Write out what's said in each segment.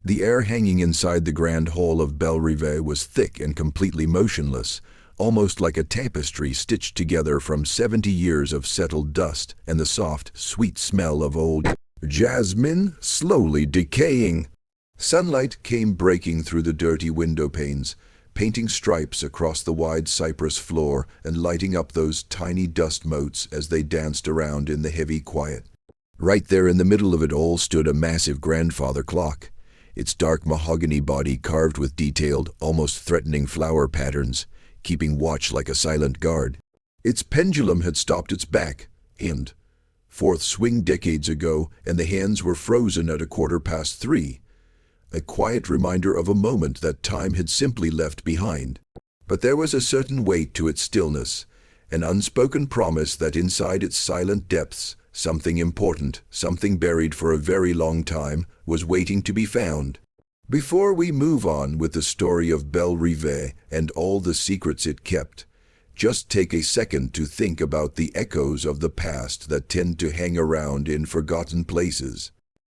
The air hanging inside the grand hall of Belle Rive was thick and completely motionless, almost like a tapestry stitched together from 70 years of settled dust and the soft, sweet smell of old jasmine slowly decaying. Sunlight came breaking through the dirty window panes, painting stripes across the wide cypress floor and lighting up those tiny dust motes as they danced around in the heavy quiet. Right there in the middle of it all stood a massive grandfather clock, its dark mahogany body carved with detailed, almost threatening flower patterns, keeping watch like a silent guard. Its pendulum had stopped its back, and fourth swing decades ago, and the hands were frozen at 3:15. A quiet reminder of a moment that time had simply left behind. But there was a certain weight to its stillness, an unspoken promise that inside its silent depths, something important, something buried for a very long time, was waiting to be found. Before we move on with the story of Belle Rive and all the secrets it kept, just take a second to think about the echoes of the past that tend to hang around in forgotten places.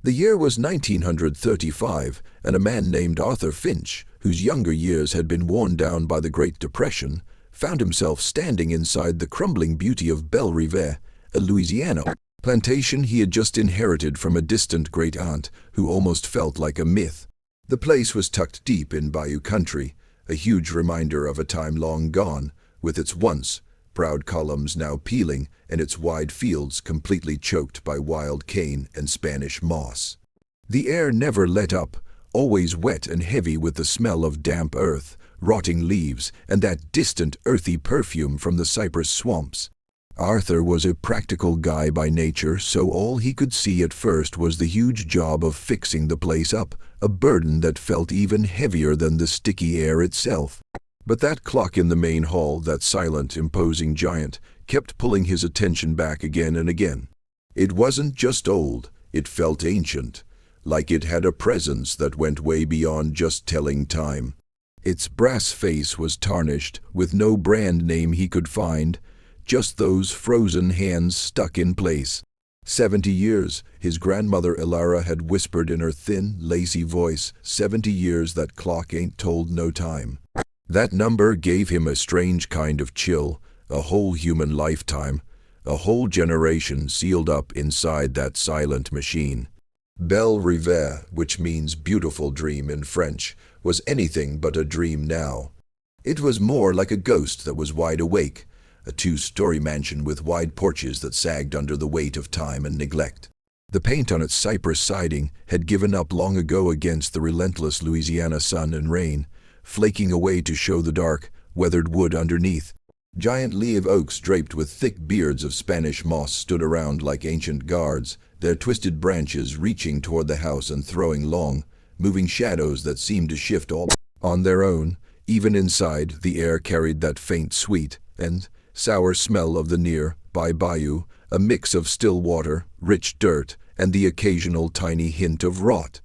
The year was 1935, and a man named Arthur Finch, whose younger years had been worn down by the Great Depression, found himself standing inside the crumbling beauty of Belle Rive, a Louisiana plantation he had just inherited from a distant great-aunt who almost felt like a myth. The place was tucked deep in bayou country, a huge reminder of a time long gone, with its once proud columns now peeling and its wide fields completely choked by wild cane and Spanish moss. The air never let up, always wet and heavy with the smell of damp earth, rotting leaves, and that distant earthy perfume from the cypress swamps. Arthur was a practical guy by nature, so all he could see at first was the huge job of fixing the place up, a burden that felt even heavier than the sticky air itself. But that clock in the main hall, that silent, imposing giant, kept pulling his attention back again and again. It wasn't just old, it felt ancient, like it had a presence that went way beyond just telling time. Its brass face was tarnished, with no brand name he could find, just those frozen hands stuck in place. 70 years, his grandmother Elara had whispered in her thin, lazy voice, 70 years that clock ain't told no time. That number gave him a strange kind of chill, a whole human lifetime, a whole generation sealed up inside that silent machine. Belle Rive, which means beautiful dream in French, was anything but a dream now. It was more like a ghost that was wide awake, a two-story mansion with wide porches that sagged under the weight of time and neglect. The paint on its cypress siding had given up long ago against the relentless Louisiana sun and rain, flaking away to show the dark, weathered wood underneath. Giant live oaks draped with thick beards of Spanish moss stood around like ancient guards, their twisted branches reaching toward the house and throwing long, moving shadows that seemed to shift all on their own. Even inside, the air carried that faint sweet and sour smell of the near-by bayou, a mix of still water, rich dirt, and the occasional tiny hint of rot.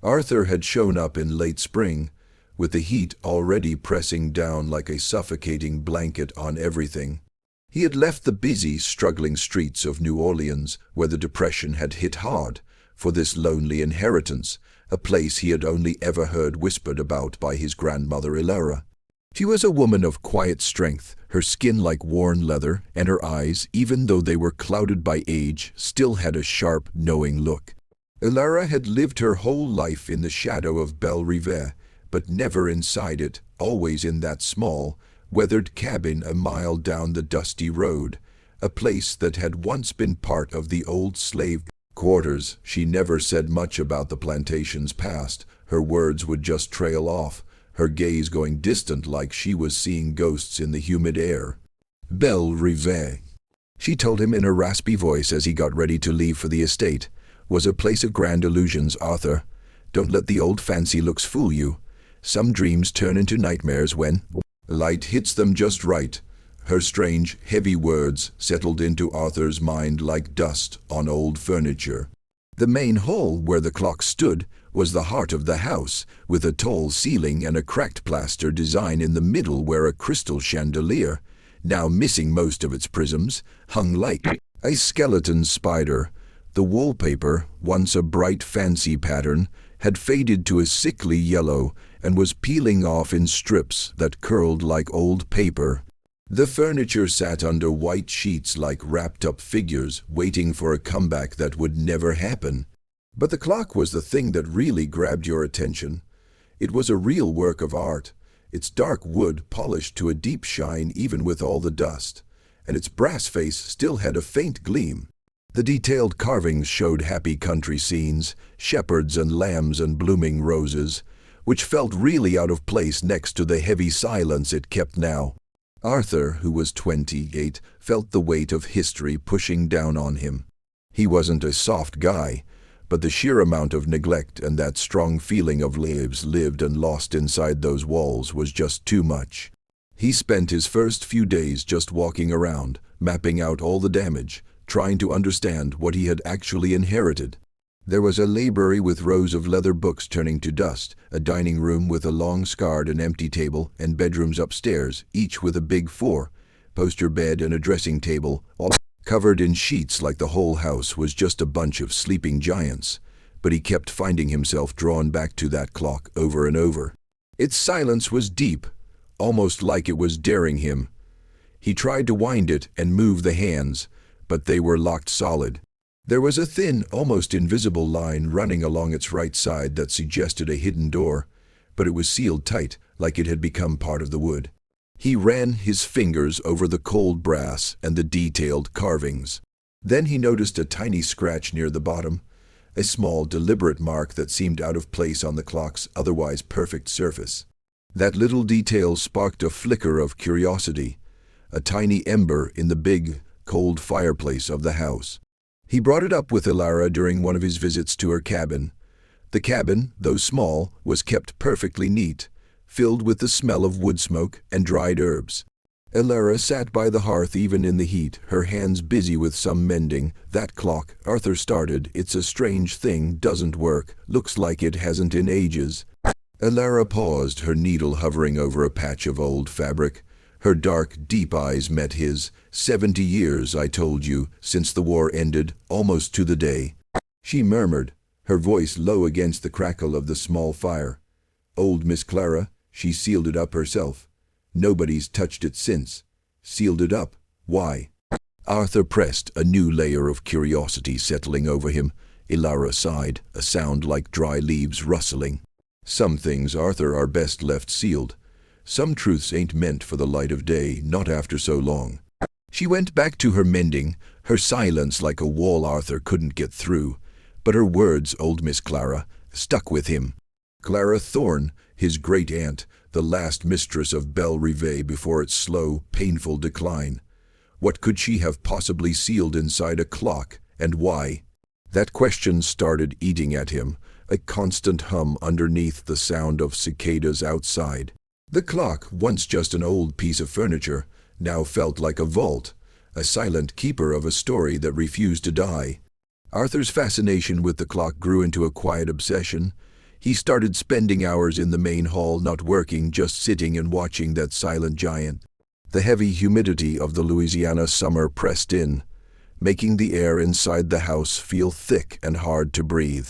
Arthur had shown up in late spring, with the heat already pressing down like a suffocating blanket on everything. He had left the busy, struggling streets of New Orleans, where the Depression had hit hard, for this lonely inheritance, a place he had only ever heard whispered about by his grandmother Elara. She was a woman of quiet strength, her skin like worn leather, and her eyes, even though they were clouded by age, still had a sharp, knowing look. Elara had lived her whole life in the shadow of Belle Rive, but never inside it, always in that small, weathered cabin a mile down the dusty road, a place that had once been part of the old slave quarters. She never said much about the plantation's past. Her words would just trail off, her gaze going distant like she was seeing ghosts in the humid air. Belle Rive, she told him in a raspy voice as he got ready to leave for the estate, was a place of grand illusions, Arthur. Don't let the old fancy looks fool you. Some dreams turn into nightmares when light hits them just right. Her strange, heavy words settled into Arthur's mind like dust on old furniture. The main hall where the clock stood was the heart of the house, with a tall ceiling and a cracked plaster design in the middle where a crystal chandelier, now missing most of its prisms, hung like a skeleton spider. The wallpaper, once a bright fancy pattern, had faded to a sickly yellow and was peeling off in strips that curled like old paper. The furniture sat under white sheets like wrapped-up figures, waiting for a comeback that would never happen. But the clock was the thing that really grabbed your attention. It was a real work of art, its dark wood polished to a deep shine even with all the dust, and its brass face still had a faint gleam. The detailed carvings showed happy country scenes, shepherds and lambs and blooming roses, which felt really out of place next to the heavy silence it kept now. Arthur, who was 28, felt the weight of history pushing down on him. He wasn't a soft guy, but the sheer amount of neglect and that strong feeling of lives lived and lost inside those walls was just too much. He spent his first few days just walking around, mapping out all the damage, trying to understand what he had actually inherited. There was a library with rows of leather books turning to dust, a dining room with a long scarred and empty table, and bedrooms upstairs, each with a big four-poster bed and a dressing table, all covered in sheets like the whole house was just a bunch of sleeping giants. But he kept finding himself drawn back to that clock over and over. Its silence was deep, almost like it was daring him. He tried to wind it and move the hands, but they were locked solid. There was a thin, almost invisible line running along its right side that suggested a hidden door, but it was sealed tight, like it had become part of the wood. He ran his fingers over the cold brass and the detailed carvings. Then he noticed a tiny scratch near the bottom, a small, deliberate mark that seemed out of place on the clock's otherwise perfect surface. That little detail sparked a flicker of curiosity, a tiny ember in the big, cold fireplace of the house. He brought it up with Ilara during one of his visits to her cabin. The cabin, though small, was kept perfectly neat, filled with the smell of wood smoke and dried herbs. Ilara sat by the hearth even in the heat, her hands busy with some mending. "That clock," Arthur started, "it's a strange thing, doesn't work, looks like it hasn't in ages." Ilara paused, her needle hovering over a patch of old fabric. Her dark, deep eyes met his. 70 years, I told you, since the war ended, almost to the day. She murmured, her voice low against the crackle of the small fire. "Old Miss Clara, she sealed it up herself. Nobody's touched it since. Sealed it up. Why?" Arthur pressed, a new layer of curiosity settling over him. Ilara sighed, a sound like dry leaves rustling. "Some things, Arthur, are best left sealed. Some truths ain't meant for the light of day, not after so long." She went back to her mending, her silence like a wall Arthur couldn't get through, but her words, "Old Miss Clara," stuck with him. Clara Thorne, his great-aunt, the last mistress of Belle Rive before its slow, painful decline. What could she have possibly sealed inside a clock, and why? That question started eating at him, a constant hum underneath the sound of cicadas outside. The clock, once just an old piece of furniture, now felt like a vault, a silent keeper of a story that refused to die. Arthur's fascination with the clock grew into a quiet obsession. He started spending hours in the main hall, not working, just sitting and watching that silent giant. The heavy humidity of the Louisiana summer pressed in, making the air inside the house feel thick and hard to breathe.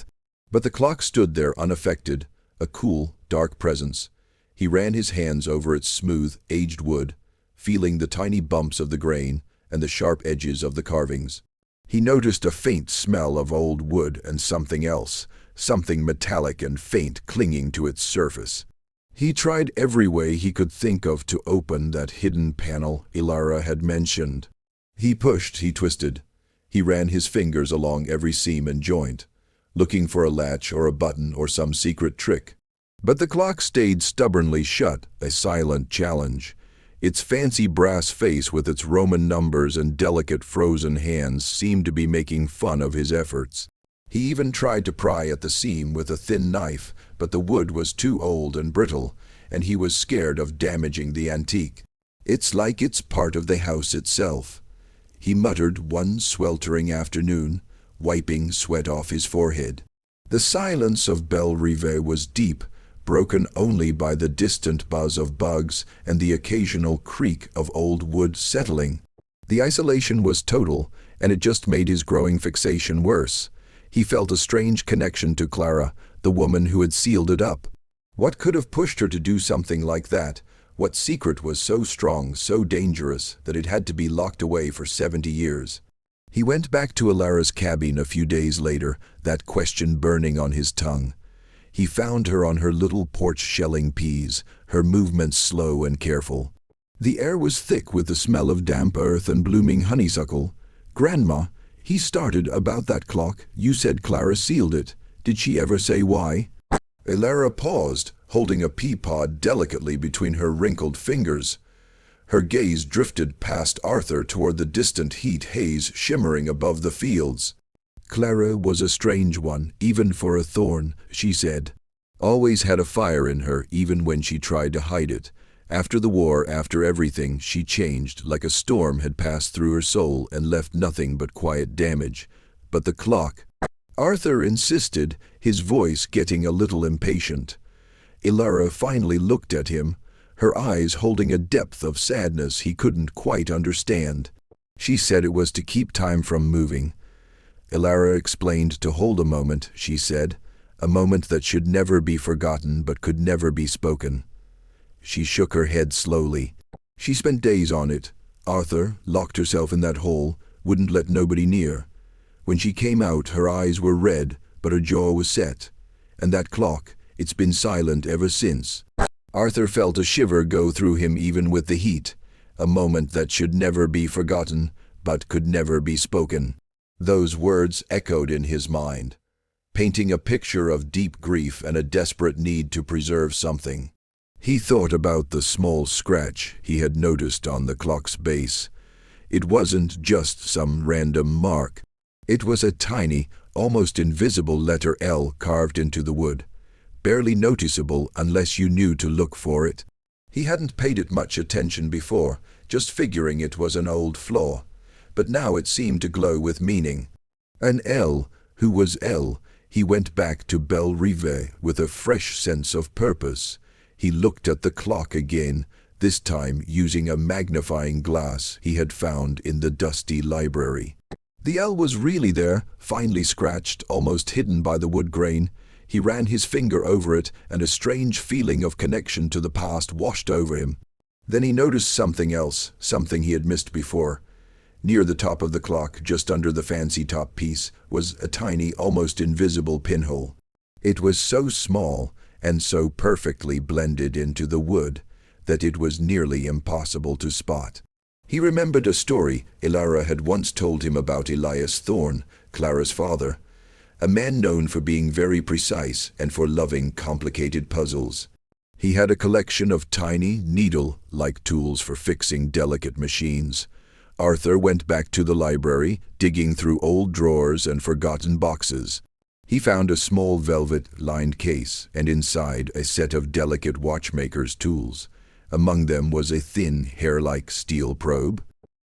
But the clock stood there unaffected, a cool, dark presence. He ran his hands over its smooth, aged wood, feeling the tiny bumps of the grain and the sharp edges of the carvings. He noticed a faint smell of old wood and something else, something metallic and faint clinging to its surface. He tried every way he could think of to open that hidden panel Ilara had mentioned. He pushed, he twisted. He ran his fingers along every seam and joint, looking for a latch or a button or some secret trick. But the clock stayed stubbornly shut, a silent challenge. Its fancy brass face with its Roman numbers and delicate frozen hands seemed to be making fun of his efforts. He even tried to pry at the seam with a thin knife, but the wood was too old and brittle, and he was scared of damaging the antique. "It's like it's part of the house itself," he muttered one sweltering afternoon, wiping sweat off his forehead. The silence of Belle Rive was deep, broken only by the distant buzz of bugs and the occasional creak of old wood settling. The isolation was total, and it just made his growing fixation worse. He felt a strange connection to Clara, the woman who had sealed it up. What could have pushed her to do something like that? What secret was so strong, so dangerous, that it had to be locked away for 70 years? He went back to Ilara's cabin a few days later, that question burning on his tongue. He found her on her little porch shelling peas, her movements slow and careful. The air was thick with the smell of damp earth and blooming honeysuckle. "Grandma," he started, "about that clock, you said Clara sealed it. Did she ever say why?" Ilara paused, holding a pea pod delicately between her wrinkled fingers. Her gaze drifted past Arthur toward the distant heat haze shimmering above the fields. "Clara was a strange one, even for a thorn," she said. "Always had a fire in her, even when she tried to hide it. After the war, after everything, she changed, like a storm had passed through her soul and left nothing but quiet damage. But the clock—" Arthur insisted, his voice getting a little impatient. Ilara finally looked at him, her eyes holding a depth of sadness he couldn't quite understand. "She said it was to keep time from moving." Ilara explained, "To hold a moment," she said, "a moment that should never be forgotten but could never be spoken." She shook her head slowly. "She spent days on it. Arthur locked herself in that hole, wouldn't let nobody near. When she came out, her eyes were red, but her jaw was set. And that clock, it's been silent ever since." Arthur felt a shiver go through him even with the heat. A moment that should never be forgotten, but could never be spoken. Those words echoed in his mind, painting a picture of deep grief and a desperate need to preserve something. He thought about the small scratch he had noticed on the clock's base. It wasn't just some random mark. It was a tiny, almost invisible letter L carved into the wood, barely noticeable unless you knew to look for it. He hadn't paid it much attention before, just figuring it was an old flaw. But now it seemed to glow with meaning. An L. Who was L? He went back to Belle Rive with a fresh sense of purpose. He looked at the clock again, this time using a magnifying glass he had found in the dusty library. The L was really there, finely scratched, almost hidden by the wood grain. He ran his finger over it, and a strange feeling of connection to the past washed over him. Then he noticed something else, something he had missed before. Near the top of the clock, just under the fancy top piece, was a tiny, almost invisible pinhole. It was so small, and so perfectly blended into the wood, that it was nearly impossible to spot. He remembered a story Ilara had once told him about Elias Thorne, Clara's father, a man known for being very precise and for loving complicated puzzles. He had a collection of tiny, needle-like tools for fixing delicate machines. Arthur went back to the library, digging through old drawers and forgotten boxes. He found a small velvet-lined case, and inside a set of delicate watchmaker's tools. Among them was a thin, hair-like steel probe.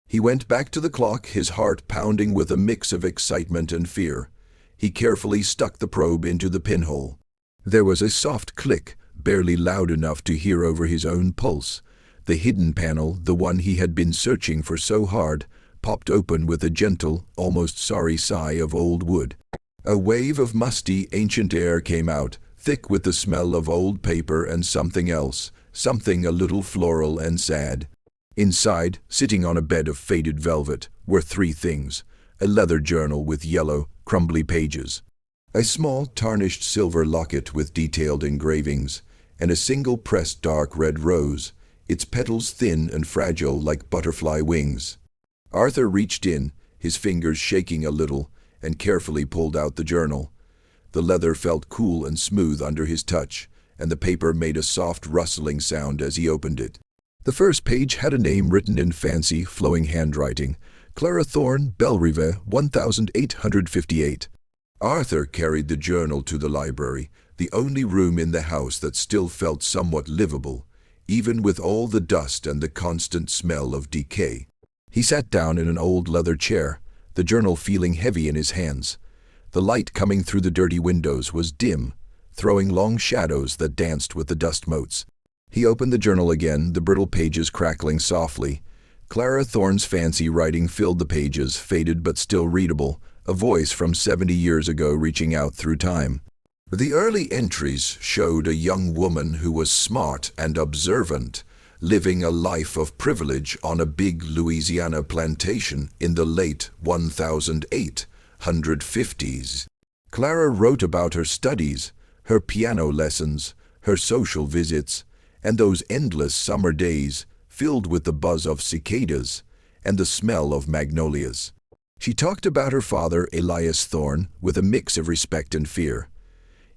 He went back to the clock, his heart pounding with a mix of excitement and fear. He carefully stuck the probe into the pinhole. There was a soft click, barely loud enough to hear over his own pulse. The hidden panel, the one he had been searching for so hard, popped open with a gentle, almost sorry sigh of old wood. A wave of musty, ancient air came out, thick with the smell of old paper and something else, something a little floral and sad. Inside, sitting on a bed of faded velvet, were three things: a leather journal with yellow, crumbly pages, a small, tarnished silver locket with detailed engravings, and a single pressed dark red rose, its petals thin and fragile like butterfly wings. Arthur reached in, his fingers shaking a little, and carefully pulled out the journal. The leather felt cool and smooth under his touch, and the paper made a soft rustling sound as he opened it. The first page had a name written in fancy, flowing handwriting: Clara Thorne, Belle Rive, 1858. Arthur carried the journal to the library, the only room in the house that still felt somewhat livable, even with all the dust and the constant smell of decay. He sat down in an old leather chair, the journal feeling heavy in his hands. The light coming through the dirty windows was dim, throwing long shadows that danced with the dust motes. He opened the journal again, the brittle pages crackling softly. Clara Thorne's fancy writing filled the pages, faded but still readable, a voice from 70 years ago reaching out through time. The early entries showed a young woman who was smart and observant, living a life of privilege on a big Louisiana plantation in the late 1850s. Clara wrote about her studies, her piano lessons, her social visits, and those endless summer days filled with the buzz of cicadas and the smell of magnolias. She talked about her father, Elias Thorne, with a mix of respect and fear.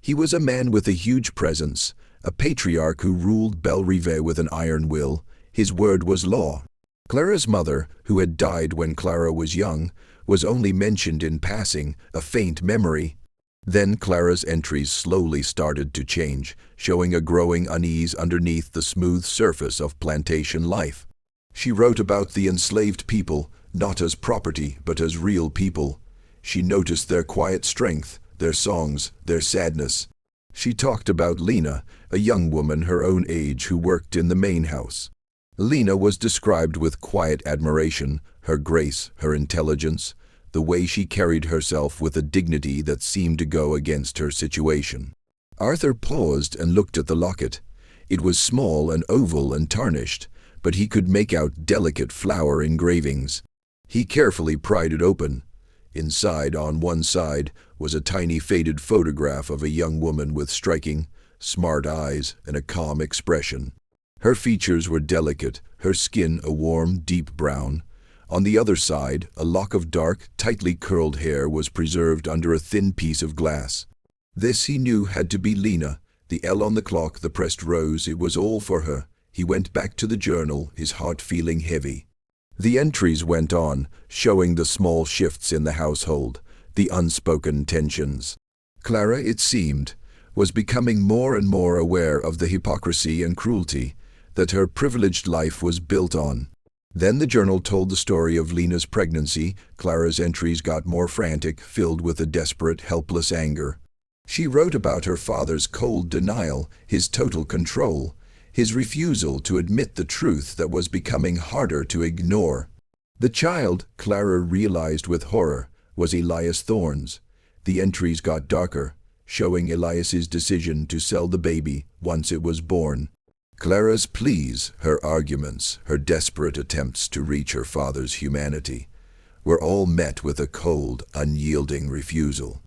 He was a man with a huge presence, a patriarch who ruled Belle Rive with an iron will. His word was law. Clara's mother, who had died when Clara was young, was only mentioned in passing, a faint memory. Then Clara's entries slowly started to change, showing a growing unease underneath the smooth surface of plantation life. She wrote about the enslaved people, not as property but as real people. She noticed their quiet strength, their songs, their sadness. She talked about Lena, a young woman her own age who worked in the main house. Lena was described with quiet admiration, her grace, her intelligence, the way she carried herself with a dignity that seemed to go against her situation. Arthur paused and looked at the locket. It was small and oval and tarnished, but he could make out delicate flower engravings. He carefully pried it open. Inside, on one side, was a tiny faded photograph of a young woman with striking, smart eyes and a calm expression. Her features were delicate, her skin a warm, deep brown. On the other side, a lock of dark, tightly curled hair was preserved under a thin piece of glass. This he knew had to be Lena. The L on the clock, the pressed rose, it was all for her. He went back to the journal, his heart feeling heavy. The entries went on, showing the small shifts in the household, the unspoken tensions. Clara, it seemed, was becoming more and more aware of the hypocrisy and cruelty that her privileged life was built on. Then the journal told the story of Lena's pregnancy. Clara's entries got more frantic, filled with a desperate, helpless anger. She wrote about her father's cold denial, his total control, his refusal to admit the truth that was becoming harder to ignore. The child, Clara realized with horror, was Elias Thorne's. The entries got darker, showing Elias's decision to sell the baby once it was born. Clara's pleas, her arguments, her desperate attempts to reach her father's humanity, were all met with a cold, unyielding refusal.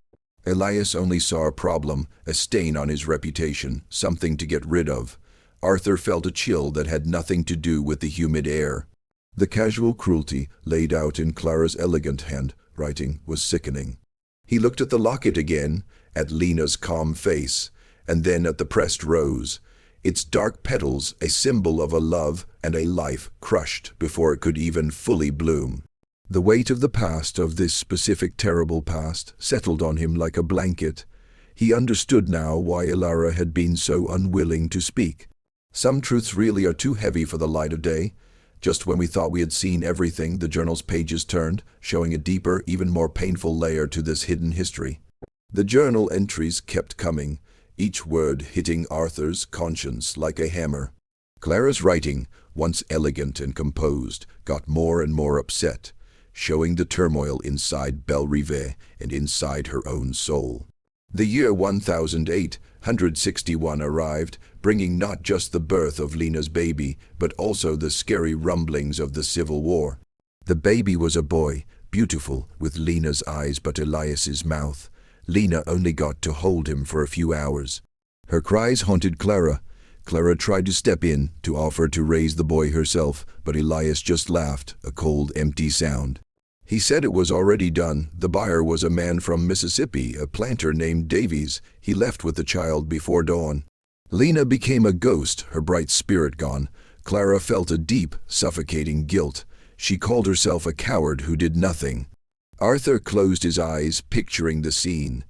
Elias only saw a problem, a stain on his reputation, something to get rid of. Arthur felt a chill that had nothing to do with the humid air. The casual cruelty laid out in Clara's elegant handwriting was sickening. He looked at the locket again, at Lena's calm face, and then at the pressed rose, its dark petals a symbol of a love and a life crushed before it could even fully bloom. The weight of the past, of this specific terrible past, settled on him like a blanket. He understood now why Ilara had been so unwilling to speak. Some truths really are too heavy for the light of day. Just when we thought we had seen everything, the journal's pages turned, showing a deeper, even more painful layer to this hidden history. The journal entries kept coming, each word hitting Arthur's conscience like a hammer. Clara's writing, once elegant and composed, got more and more upset, showing the turmoil inside Belle Rive and inside her own soul. The year 1861 arrived, bringing not just the birth of Lena's baby, but also the scary rumblings of the Civil War. The baby was a boy, beautiful, with Lena's eyes but Elias's mouth. Lena only got to hold him for a few hours. Her cries haunted Clara. Clara tried to step in, to offer to raise the boy herself, but Elias just laughed, a cold, empty sound. He said it was already done. The buyer was a man from Mississippi, a planter named Davies. He left with the child before dawn. Lena became a ghost, her bright spirit gone. Clara felt a deep, suffocating guilt. She called herself a coward who did nothing. Arthur closed his eyes, picturing the scene.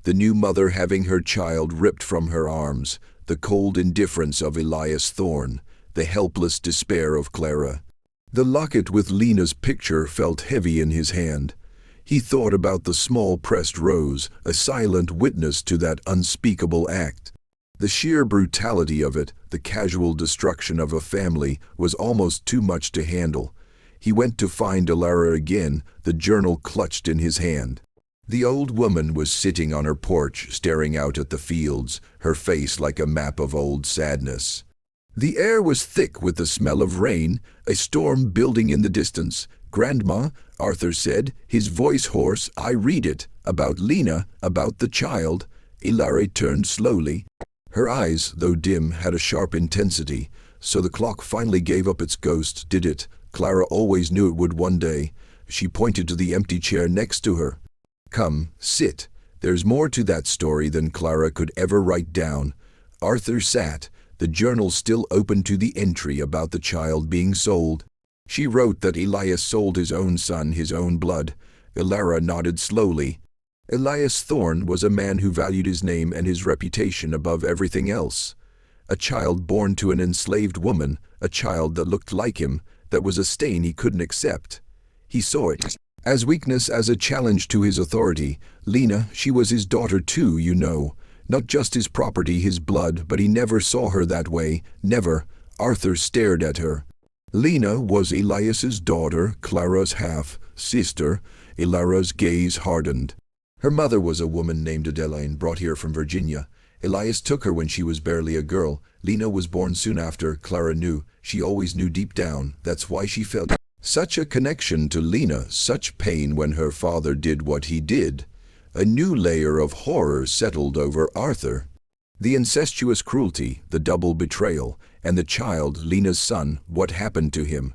The new mother having her child ripped from her arms, the cold indifference of Elias Thorne, the helpless despair of Clara. The locket with Lena's picture felt heavy in his hand. He thought about the small pressed rose, a silent witness to that unspeakable act. The sheer brutality of it, the casual destruction of a family, was almost too much to handle. He went to find Ilara again, the journal clutched in his hand. The old woman was sitting on her porch, staring out at the fields, her face like a map of old sadness. The air was thick with the smell of rain, a storm building in the distance. "Grandma," Arthur said, his voice hoarse, "I read it. About Lena, about the child." Eerie turned slowly. Her eyes, though dim, had a sharp intensity. "So the clock finally gave up its ghost, did it? Clara always knew it would one day." She pointed to the empty chair next to her. "Come, sit. There's more to that story than Clara could ever write down." Arthur sat, the journal still open to the entry about the child being sold. She wrote that Elias sold his own son, his own blood. Eerie nodded slowly. Elias Thorne was a man who valued his name and his reputation above everything else. A child born to an enslaved woman, a child that looked like him, that was a stain he couldn't accept. He saw it as weakness, as a challenge to his authority. Lena, she was his daughter too, you know. Not just his property, his blood, but he never saw her that way, never. Arthur stared at her. Lena was Elias's daughter, Clara's half-sister. Ilara's gaze hardened. Her mother was a woman named Adeline, brought here from Virginia. Elias took her when she was barely a girl. Lena was born soon after. Clara knew. She always knew deep down. That's why she felt such a connection to Lena, such pain when her father did what he did. A new layer of horror settled over Arthur. The incestuous cruelty, the double betrayal, and the child, Lena's son, what happened to him?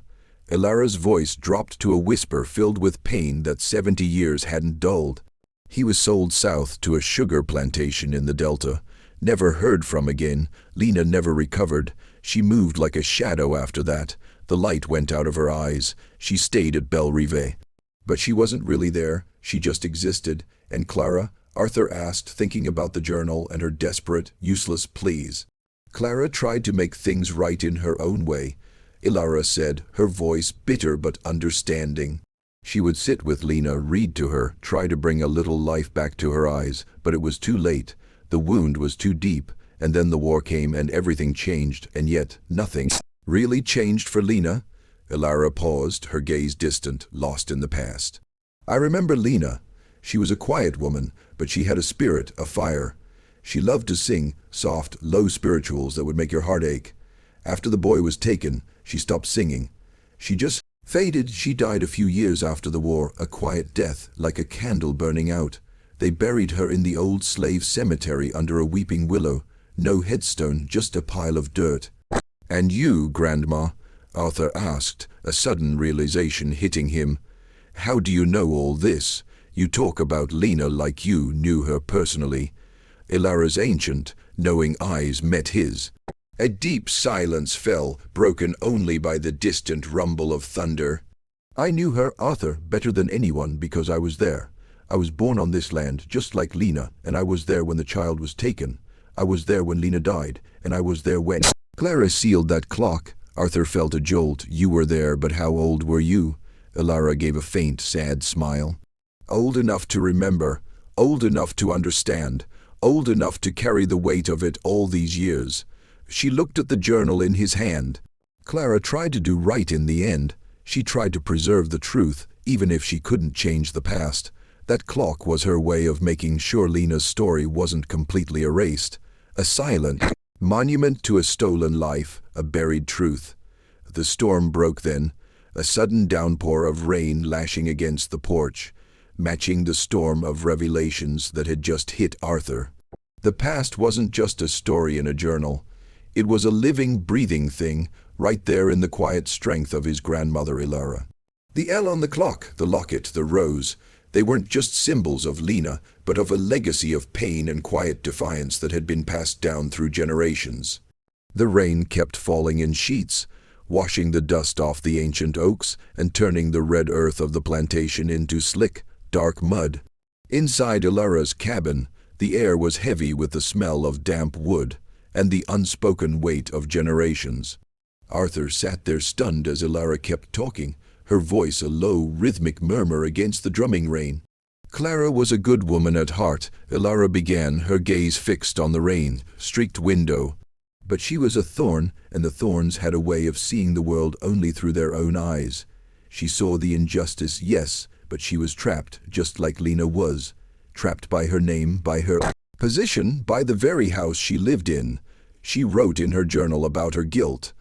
Ilara's voice dropped to a whisper filled with pain that 70 years hadn't dulled. He was sold south to a sugar plantation in the Delta. Never heard from again. Lena never recovered. She moved like a shadow after that. The light went out of her eyes. She stayed at Belle Rive. But she wasn't really there. She just existed. And Clara? Arthur asked, thinking about the journal and her desperate, useless pleas. Clara tried to make things right in her own way. Ilara said, her voice bitter but understanding. She would sit with Lena, read to her, try to bring a little life back to her eyes, but it was too late. The wound was too deep, and then the war came and everything changed, and yet nothing really changed for Lena. Ilara paused, her gaze distant, lost in the past. I remember Lena. She was a quiet woman, but she had a spirit, a fire. She loved to sing, soft, low spirituals that would make your heart ache. After the boy was taken, she stopped singing. She just faded. She died a few years after the war, a quiet death, like a candle burning out. They buried her in the old slave cemetery under a weeping willow. No headstone, just a pile of dirt. And you, Grandma? Arthur asked, a sudden realization hitting him. How do you know all this? You talk about Lena like you knew her personally. Ilara's ancient, knowing eyes met his. A deep silence fell, broken only by the distant rumble of thunder. I knew her, Arthur, better than anyone because I was there. I was born on this land, just like Lena, and I was there when the child was taken. I was there when Lena died, and I was there when Clara sealed that clock. Arthur felt a jolt. You were there, but how old were you? Ilara gave a faint, sad smile. Old enough to remember, old enough to understand, old enough to carry the weight of it all these years. She looked at the journal in his hand. Clara tried to do right in the end. She tried to preserve the truth, even if she couldn't change the past. That clock was her way of making sure Lena's story wasn't completely erased. A silent monument to a stolen life, a buried truth. The storm broke then, a sudden downpour of rain lashing against the porch, matching the storm of revelations that had just hit Arthur. The past wasn't just a story in a journal. It was a living, breathing thing, right there in the quiet strength of his grandmother Ilara. The L on the clock, the locket, the rose, they weren't just symbols of Lena, but of a legacy of pain and quiet defiance that had been passed down through generations. The rain kept falling in sheets, washing the dust off the ancient oaks and turning the red earth of the plantation into slick, dark mud. Inside Ilara's cabin, the air was heavy with the smell of damp wood and the unspoken weight of generations. Arthur sat there stunned as Ilara kept talking, her voice a low, rhythmic murmur against the drumming rain. Clara was a good woman at heart, Ilara began, her gaze fixed on the rain-streaked window. But she was a thorn, and the thorns had a way of seeing the world only through their own eyes. She saw the injustice, yes, but she was trapped, just like Lena was. trapped by her name, by her position, by the very house she lived in. She wrote in her journal about her guilt.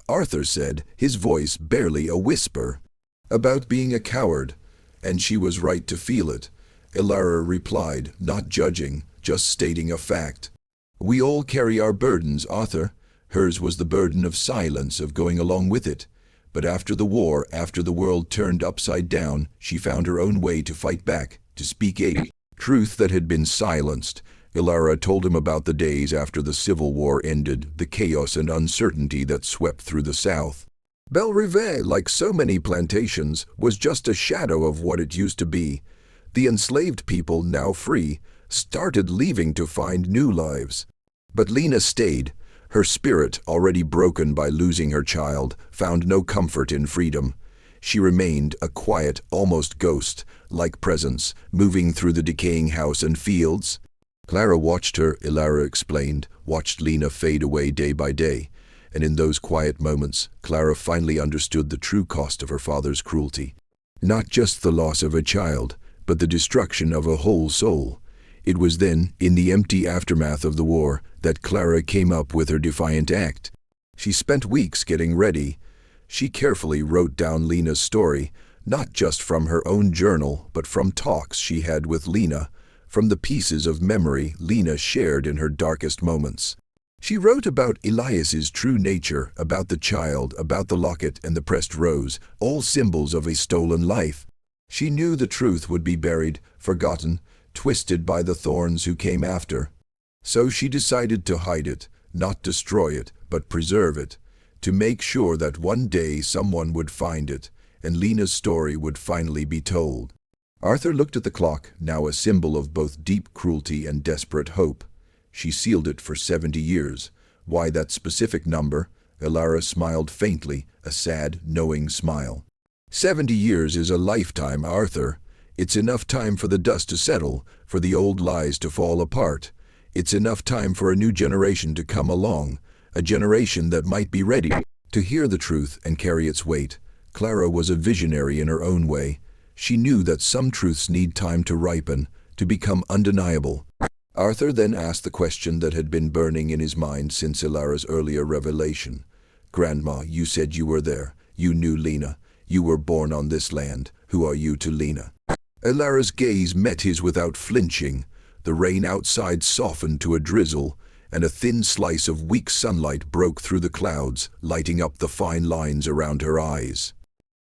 Arthur said, his voice barely a whisper, about being a coward, and she was right to feel it. Ilara replied, not judging, just stating a fact. We all carry our burdens, Arthur. Hers was the burden of silence, of going along with it. But after the war, after the world turned upside down, she found her own way to fight back, to speak a truth that had been silenced. Ilara told him about the days after the Civil War ended, the chaos and uncertainty that swept through the South. Belle Rive, like so many plantations, was just a shadow of what it used to be. The enslaved people, now free, started leaving to find new lives. But Lena stayed. Her spirit, already broken by losing her child, found no comfort in freedom. She remained a quiet, almost ghost-like presence, moving through the decaying house and fields. Clara watched her, Ilara explained, watched Lena fade away day by day. And in those quiet moments, Clara finally understood the true cost of her father's cruelty. Not just the loss of a child, but the destruction of a whole soul. It was then, in the empty aftermath of the war, that Clara came up with her defiant act. She spent weeks getting ready. She carefully wrote down Lena's story, not just from her own journal, but from talks she had with Lena, from the pieces of memory Lena shared in her darkest moments. She wrote about Elias's true nature, about the child, about the locket and the pressed rose, all symbols of a stolen life. She knew the truth would be buried, forgotten, twisted by the thorns who came after. So she decided to hide it, not destroy it, but preserve it, to make sure that one day someone would find it, and Lena's story would finally be told. Arthur looked at the clock, now a symbol of both deep cruelty and desperate hope. She sealed it for 70 years. Why that specific number? Ilara smiled faintly, a sad, knowing smile. 70 years is a lifetime, Arthur. It's enough time for the dust to settle, for the old lies to fall apart. It's enough time for a new generation to come along, a generation that might be ready to hear the truth and carry its weight. Clara was a visionary in her own way. She knew that some truths need time to ripen, to become undeniable. Arthur then asked the question that had been burning in his mind since Ilara's earlier revelation. Grandma, you said you were there. You knew Lena. You were born on this land. Who are you to Lena? Ilara's gaze met his without flinching. The rain outside softened to a drizzle, and a thin slice of weak sunlight broke through the clouds, lighting up the fine lines around her eyes.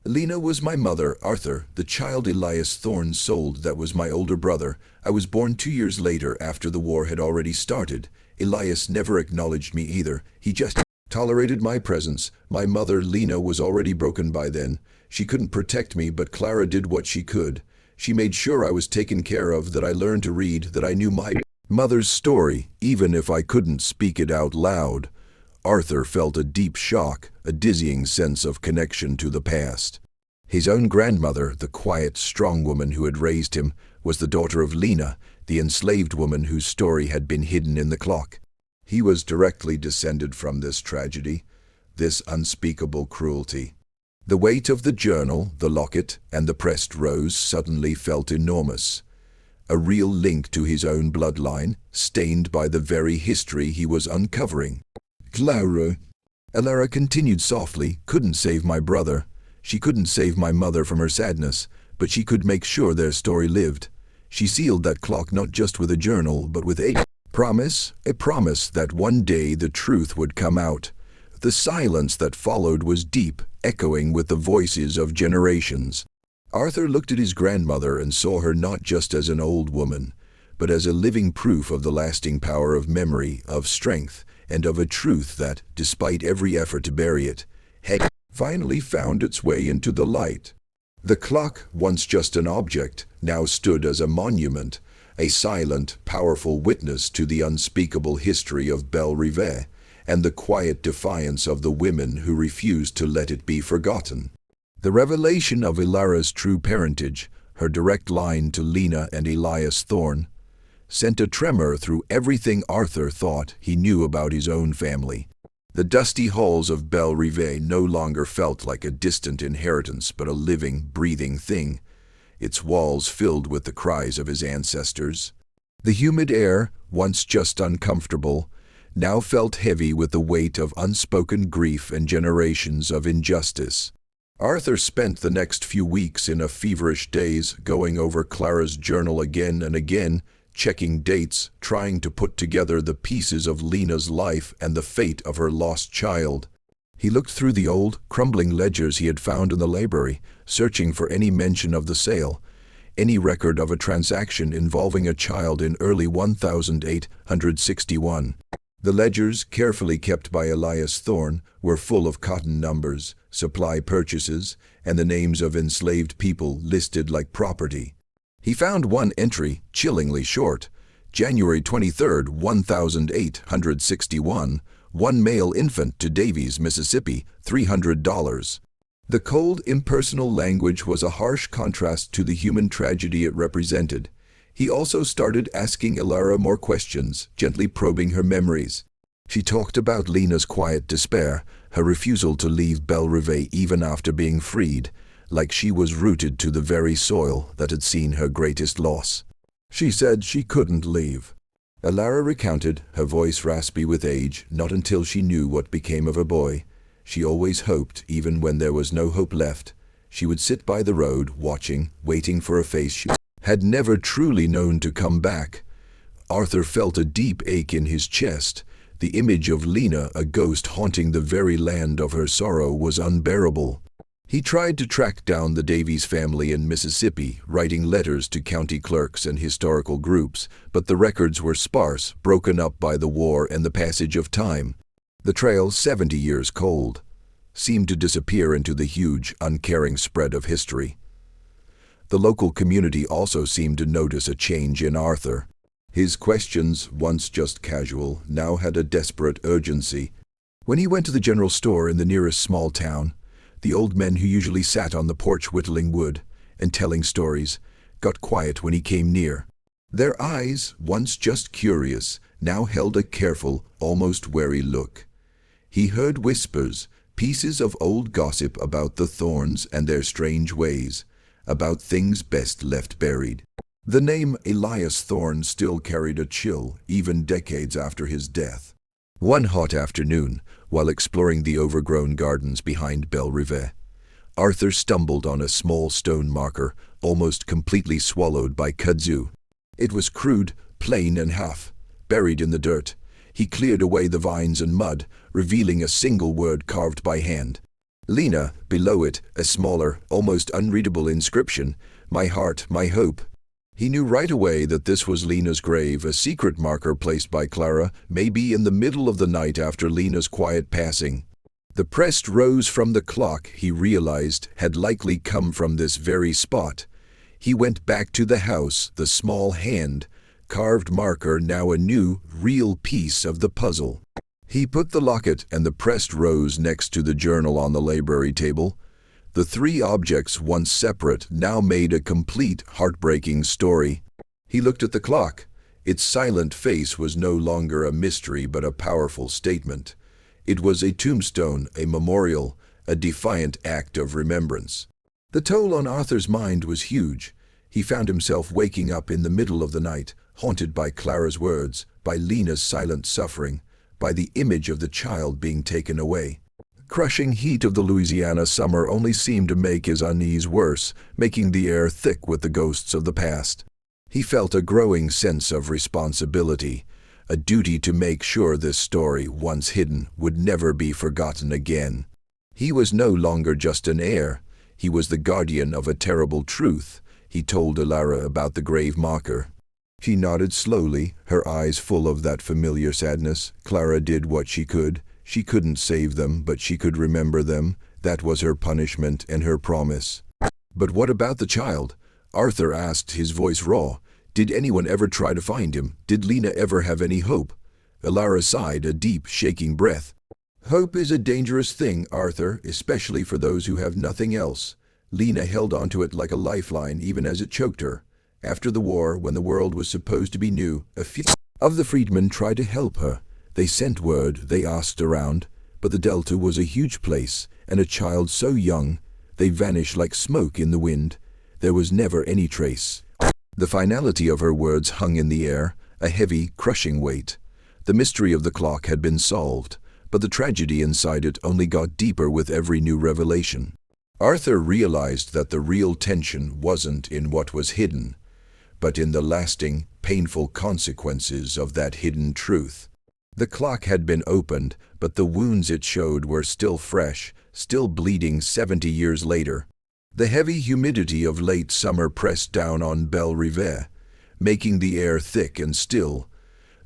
Lena was my mother, Arthur, the child Elias Thorne sold that was my older brother. I was born 2 years later after the war had already started. Elias never acknowledged me either. He just tolerated my presence. My mother, Lena, was already broken by then. She couldn't protect me, but Clara did what she could. She made sure I was taken care of, that I learned to read, that I knew my mother's story, even if I couldn't speak it out loud. Arthur felt a deep shock, a dizzying sense of connection to the past. His own grandmother, the quiet, strong woman who had raised him, was the daughter of Lena, the enslaved woman whose story had been hidden in the clock. He was directly descended from this tragedy, this unspeakable cruelty. The weight of the journal, the locket, and the pressed rose suddenly felt enormous. A real link to his own bloodline, stained by the very history he was uncovering. Clara, Ilara continued softly, couldn't save my brother. She couldn't save my mother from her sadness, but she could make sure their story lived. She sealed that clock not just with a journal, but with a promise that one day the truth would come out. The silence that followed was deep, echoing with the voices of generations. Arthur looked at his grandmother and saw her not just as an old woman, but as a living proof of the lasting power of memory, of strength, and of a truth that, despite every effort to bury it, had finally found its way into the light. The clock, once just an object, now stood as a monument, a silent, powerful witness to the unspeakable history of Belle Rive, and the quiet defiance of the women who refused to let it be forgotten. The revelation of Ilara's true parentage, her direct line to Lena and Elias Thorne, sent a tremor through everything Arthur thought he knew about his own family. The dusty halls of Belle Rive no longer felt like a distant inheritance but a living, breathing thing. its walls filled with the cries of his ancestors. The humid air, once just uncomfortable, now felt heavy with the weight of unspoken grief and generations of injustice. Arthur spent the next few weeks in a feverish daze, going over Clara's journal again and again, checking dates, trying to put together the pieces of Lena's life and the fate of her lost child. He looked through the old, crumbling ledgers he had found in the library, searching for any mention of the sale, any record of a transaction involving a child in early 1861. The ledgers, carefully kept by Elias Thorne, were full of cotton numbers, supply purchases, and the names of enslaved people listed like property. He found one entry, chillingly short, January 23, 1861, one male infant to Davies, Mississippi, $300. The cold, impersonal language was a harsh contrast to the human tragedy it represented. He also started asking Elara more questions, gently probing her memories. She talked about Lena's quiet despair, her refusal to leave Belle Rive even after being freed, like she was rooted to the very soil that had seen her greatest loss. She said she couldn't leave. Elara recounted, her voice raspy with age, not until she knew what became of her boy. She always hoped, even when there was no hope left. She would sit by the road, watching, waiting for a face she had never truly known to come back. Arthur felt a deep ache in his chest. The image of Lena, a ghost haunting the very land of her sorrow, was unbearable. He tried to track down the Davies family in Mississippi, writing letters to county clerks and historical groups, but the records were sparse, broken up by the war and the passage of time. The trail, 70 years cold, seemed to disappear into the huge, uncaring spread of history. The local community also seemed to notice a change in Arthur. His questions, once just casual, now had a desperate urgency. When he went to the general store in the nearest small town, the old men who usually sat on the porch whittling wood and telling stories got quiet when he came near. Their eyes, once just curious, now held a careful, almost wary look. He heard whispers, pieces of old gossip about the Thorns and their strange ways, about things best left buried. The name Elias Thorne still carried a chill, even decades after his death. One hot afternoon, while exploring the overgrown gardens behind Belle Rive, Arthur stumbled on a small stone marker, almost completely swallowed by kudzu. It was crude, plain and half buried in the dirt. He cleared away the vines and mud, revealing a single word carved by hand. Lena, below it, a smaller, almost unreadable inscription, "My heart, my hope." He knew right away that this was Lena's grave, a secret marker placed by Clara, maybe in the middle of the night after Lena's quiet passing. The pressed rose from the clock, he realized, had likely come from this very spot. He went back to the house, the small hand-carved marker now a new, real piece of the puzzle. He put the locket and the pressed rose next to the journal on the library table. The three objects, once separate, now made a complete, heartbreaking story. He looked at the clock. Its silent face was no longer a mystery but a powerful statement. It was a tombstone, a memorial, a defiant act of remembrance. The toll on Arthur's mind was huge. He found himself waking up in the middle of the night, haunted by Clara's words, by Lena's silent suffering, by the image of the child being taken away. Crushing heat of the Louisiana summer only seemed to make his unease worse, making the air thick with the ghosts of the past. He felt a growing sense of responsibility, a duty to make sure this story, once hidden, would never be forgotten again. He was no longer just an heir. He was the guardian of a terrible truth. He told Elara about the grave marker. She nodded slowly, her eyes full of that familiar sadness. Clara did what she could. She couldn't save them, but she could remember them. That was her punishment and her promise. But what about the child? Arthur asked, his voice raw. Did anyone ever try to find him? Did Lena ever have any hope? Elara sighed, a deep, shaking breath. Hope is a dangerous thing, Arthur, especially for those who have nothing else. Lena held onto it like a lifeline even as it choked her. After the war, when the world was supposed to be new, a few of the freedmen tried to help her. They sent word, they asked around, but the Delta was a huge place, and a child so young, they vanished like smoke in the wind. There was never any trace. The finality of her words hung in the air, a heavy, crushing weight. The mystery of the clock had been solved, but the tragedy inside it only got deeper with every new revelation. Arthur realized that the real tension wasn't in what was hidden, but in the lasting, painful consequences of that hidden truth. The clock had been opened, but the wounds it showed were still fresh, still bleeding 70 years later. The heavy humidity of late summer pressed down on Belle Rive, making the air thick and still,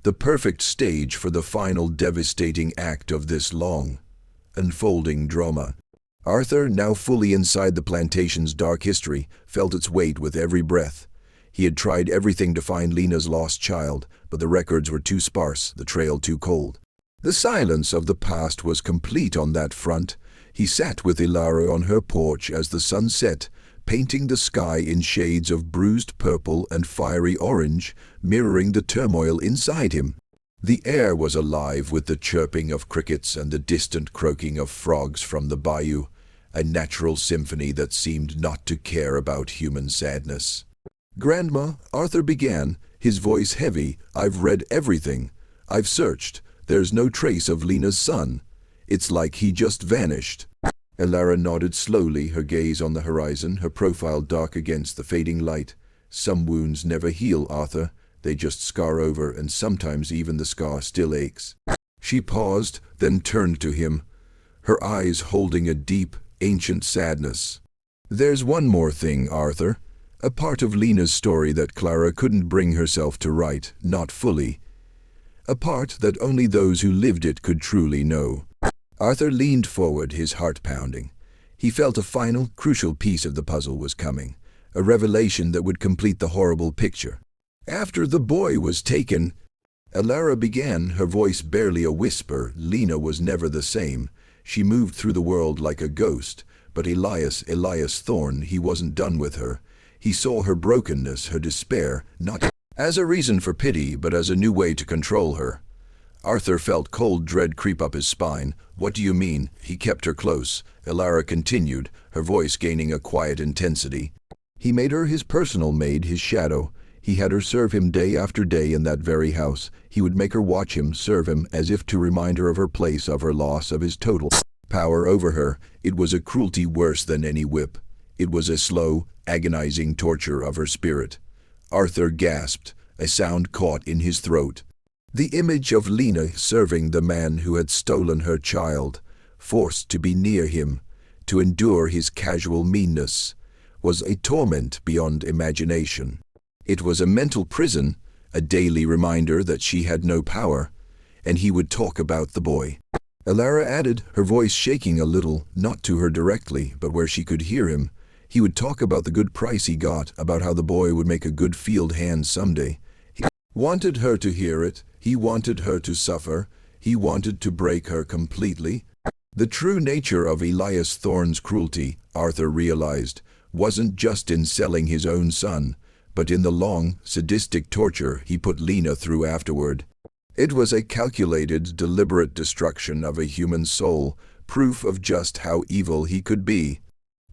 the perfect stage for the final devastating act of this long, unfolding drama. Arthur, now fully inside the plantation's dark history, felt its weight with every breath. He had tried everything to find Lena's lost child, but the records were too sparse, the trail too cold. The silence of the past was complete on that front. He sat with Eerie on her porch as the sun set, painting the sky in shades of bruised purple and fiery orange, mirroring the turmoil inside him. The air was alive with the chirping of crickets and the distant croaking of frogs from the bayou, a natural symphony that seemed not to care about human sadness. "Grandma," Arthur began, his voice heavy, "I've read everything. I've searched. There's no trace of Lena's son. It's like he just vanished." Eerie nodded slowly, her gaze on the horizon, her profile dark against the fading light. "Some wounds never heal, Arthur. They just scar over, and sometimes even the scar still aches." She paused, then turned to him, her eyes holding a deep, ancient sadness. "There's one more thing, Arthur. A part of Lena's story that Clara couldn't bring herself to write, not fully. A part that only those who lived it could truly know." Arthur leaned forward, his heart pounding. He felt a final, crucial piece of the puzzle was coming, a revelation that would complete the horrible picture. "After the boy was taken," Eerie began, her voice barely a whisper, "Lena was never the same. She moved through the world like a ghost, but Elias Thorne, he wasn't done with her. He saw her brokenness, her despair, not as a reason for pity, but as a new way to control her." Arthur felt cold dread creep up his spine. "What do you mean?" He kept her close. Eerie continued, her voice gaining a quiet intensity. "He made her his personal maid, his shadow. He had her serve him day after day in that very house. He would make her watch him, serve him, as if to remind her of her place, of her loss, of his total power over her. It was a cruelty worse than any whip. It was a slow, agonizing torture of her spirit." Arthur gasped, a sound caught in his throat. The image of Lena serving the man who had stolen her child, forced to be near him, to endure his casual meanness, was a torment beyond imagination. It was a mental prison, a daily reminder that she had no power, and he would talk about the boy. Eerie added, her voice shaking a little, not to her directly, but where she could hear him. He would talk about the good price he got, about how the boy would make a good field hand someday. He wanted her to hear it. He wanted her to suffer. He wanted to break her completely. The true nature of Elias Thorne's cruelty, Arthur realized, wasn't just in selling his own son, but in the long, sadistic torture he put Lena through afterward. It was a calculated, deliberate destruction of a human soul, proof of just how evil he could be.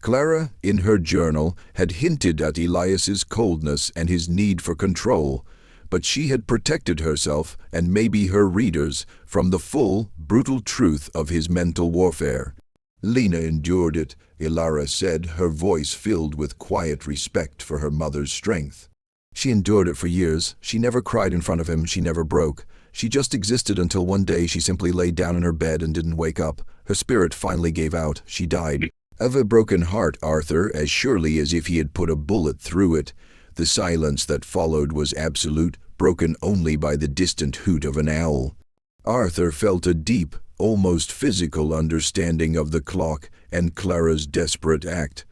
Clara, in her journal, had hinted at Elias's coldness and his need for control, but she had protected herself, and maybe her readers, from the full, brutal truth of his mental warfare. "Lena endured it," Eerie said, her voice filled with quiet respect for her mother's strength. "She endured it for years. She never cried in front of him, she never broke. She just existed until one day she simply laid down in her bed and didn't wake up. Her spirit finally gave out. She died of a broken heart, Arthur, as surely as if he had put a bullet through it. The silence that followed was absolute, broken only by the distant hoot of an owl. Arthur felt a deep, almost physical understanding of the clock and Clara's desperate act.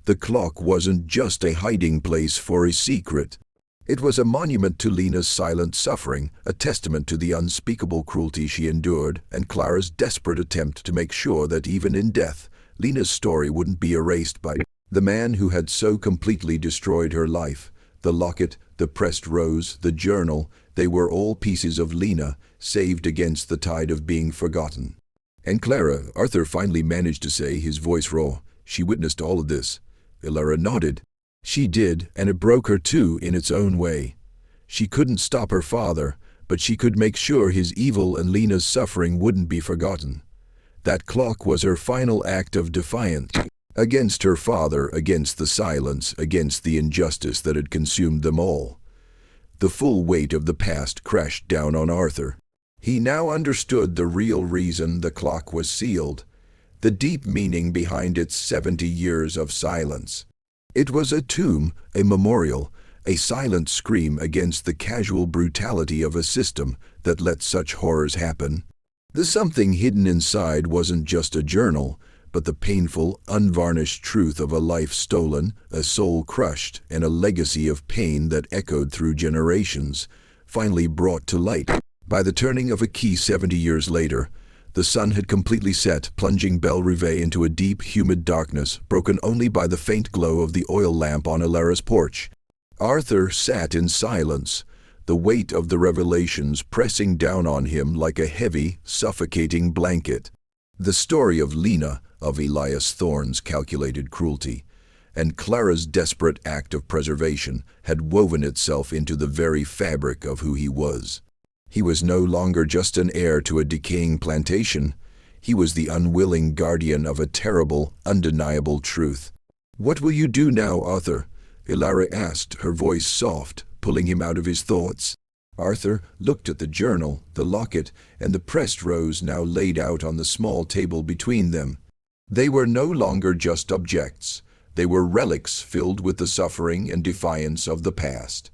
The clock wasn't just a hiding place for a secret. It was a monument to Lena's silent suffering, a testament to the unspeakable cruelty she endured, and Clara's desperate attempt to make sure that even in death, Lena's story wouldn't be erased by the man who had so completely destroyed her life. The locket, the pressed rose, the journal, they were all pieces of Lena, saved against the tide of being forgotten. "And Clara," Arthur finally managed to say, his voice raw, "she witnessed all of this." Eerie nodded. She did, and it broke her too in its own way. She couldn't stop her father, but she could make sure his evil and Lena's suffering wouldn't be forgotten. That clock was her final act of defiance. Against her father, against the silence, against the injustice that had consumed them all. The full weight of the past crashed down on Arthur. He now understood the real reason the clock was sealed, the deep meaning behind its 70 years of silence. It was a tomb, a memorial, a silent scream against the casual brutality of a system that let such horrors happen. The something hidden inside wasn't just a journal, but the painful, unvarnished truth of a life stolen, a soul crushed, and a legacy of pain that echoed through generations, finally brought to light. By the turning of a key 70 years later, the sun had completely set, plunging Belle Rive into a deep, humid darkness, broken only by the faint glow of the oil lamp on Ilara's porch. Arthur sat in silence, the weight of the revelations pressing down on him like a heavy, suffocating blanket. The story of Lena, of Elias Thorne's calculated cruelty, and Clara's desperate act of preservation had woven itself into the very fabric of who he was. He was no longer just an heir to a decaying plantation. He was the unwilling guardian of a terrible, undeniable truth. "What will you do now, Arthur?" Ilara asked, her voice soft, pulling him out of his thoughts. Arthur looked at the journal, the locket, and the pressed rose now laid out on the small table between them. They were no longer just objects. They were relics filled with the suffering and defiance of the past.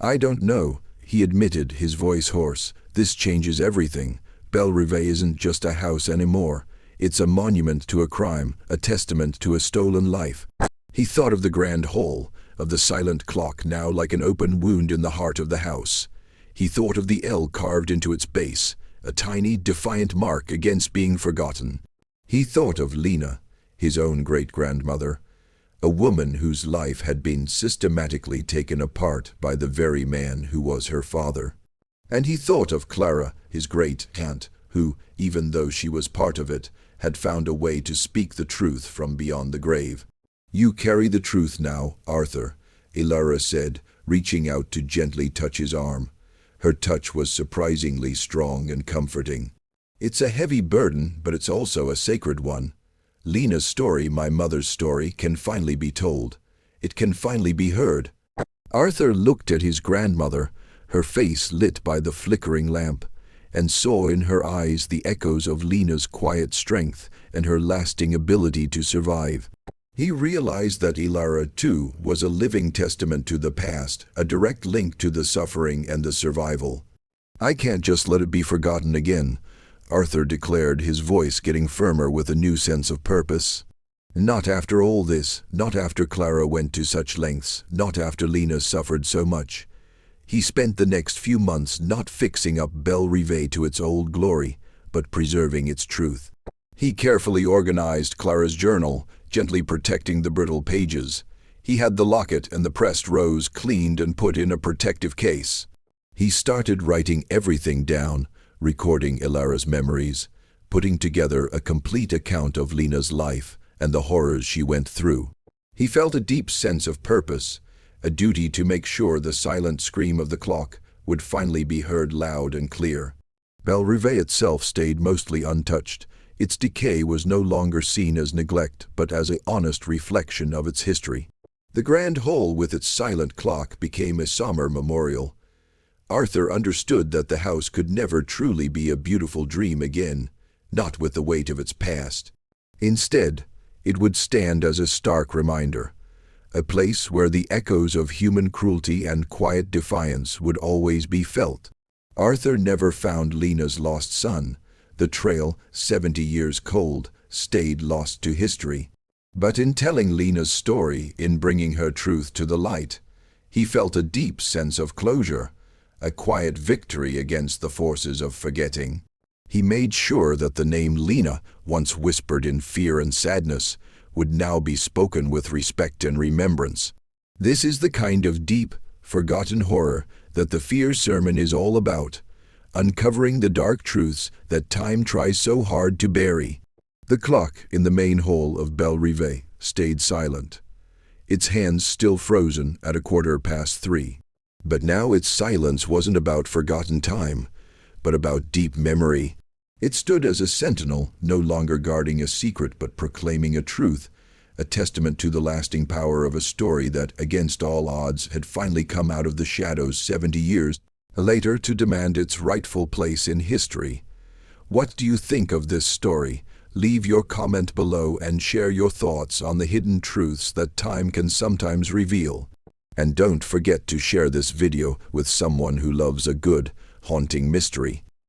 "I don't know," he admitted, his voice hoarse. "This changes everything. Belle Rive isn't just a house anymore. It's a monument to a crime, a testament to a stolen life." He thought of the grand hall, of the silent clock now like an open wound in the heart of the house. He thought of the L carved into its base, a tiny, defiant mark against being forgotten. He thought of Lena, his own great-grandmother, a woman whose life had been systematically taken apart by the very man who was her father. And he thought of Clara, his great-aunt, who, even though she was part of it, had found a way to speak the truth from beyond the grave. "You carry the truth now, Arthur," Ilara said, reaching out to gently touch his arm. Her touch was surprisingly strong and comforting. "It's a heavy burden, but it's also a sacred one. Lena's story, my mother's story, can finally be told. It can finally be heard." Arthur looked at his grandmother, her face lit by the flickering lamp, and saw in her eyes the echoes of Lena's quiet strength and her lasting ability to survive. He realized that Ilara, too, was a living testament to the past, a direct link to the suffering and the survival. "I can't just let it be forgotten again," Arthur declared, his voice getting firmer with a new sense of purpose. "Not after all this, not after Clara went to such lengths, not after Lena suffered so much." He spent the next few months not fixing up Belle Rive to its old glory, but preserving its truth. He carefully organized Clara's journal, gently protecting the brittle pages. He had the locket and the pressed rose cleaned and put in a protective case. He started writing everything down, recording Ilara's memories, putting together a complete account of Lena's life and the horrors she went through. He felt a deep sense of purpose, a duty to make sure the silent scream of the clock would finally be heard loud and clear. Belle Rive itself stayed mostly untouched. Its decay was no longer seen as neglect, but as an honest reflection of its history. The grand hall with its silent clock became a somber memorial. Arthur understood that the house could never truly be a beautiful dream again, not with the weight of its past. Instead, it would stand as a stark reminder, a place where the echoes of human cruelty and quiet defiance would always be felt. Arthur never found Lena's lost son. The trail, 70 years cold, stayed lost to history. But in telling Lena's story, in bringing her truth to the light, he felt a deep sense of closure, a quiet victory against the forces of forgetting. He made sure that the name Lena, once whispered in fear and sadness, would now be spoken with respect and remembrance. This is the kind of deep, forgotten horror that the Fear Sermon is all about, uncovering the dark truths that time tries so hard to bury. The clock in the main hall of Belle Rive stayed silent. its hands still frozen at 3:15. But now its silence wasn't about forgotten time, but about deep memory. It stood as a sentinel, no longer guarding a secret but proclaiming a truth, a testament to the lasting power of a story that, against all odds, had finally come out of the shadows 70 years later to demand its rightful place in history. What do you think of this story? Leave your comment below and share your thoughts on the hidden truths that time can sometimes reveal. And don't forget to share this video with someone who loves a good, haunting mystery.